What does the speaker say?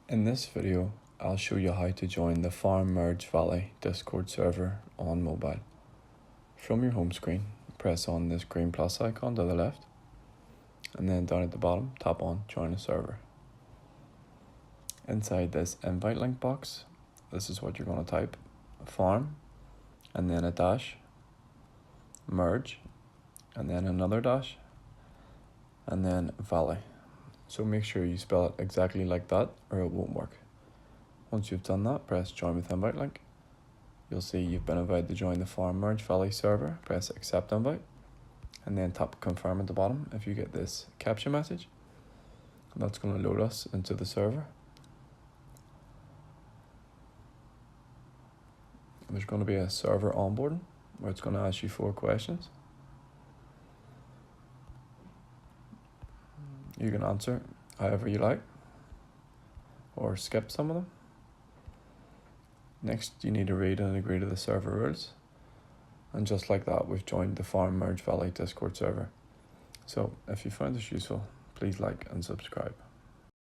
In this video, I'll show you how to join the Farm Merge Valley Discord server on mobile. From your home screen, press on this green plus icon to the left, and then down at the bottom, tap on Join a Server. Inside this invite link box, this is what you're going to type: farm, and then a dash, merge, and then another dash, and then valley. So make sure you spell it exactly like that or it won't work. Once you've done that, press join with invite link. You'll see you've been invited to join the Farm Merge Valley server. Press accept invite and then tap confirm at the bottom if you get this captcha message. And that's going to load us into the server. There's going to be a server onboarding where it's going to ask you 4 questions. You can answer however you like or skip some of them. Next, you need to read and agree to the server rules. And just like that, we've joined the Farm Merge Valley Discord server. So if you found this useful, please like and subscribe.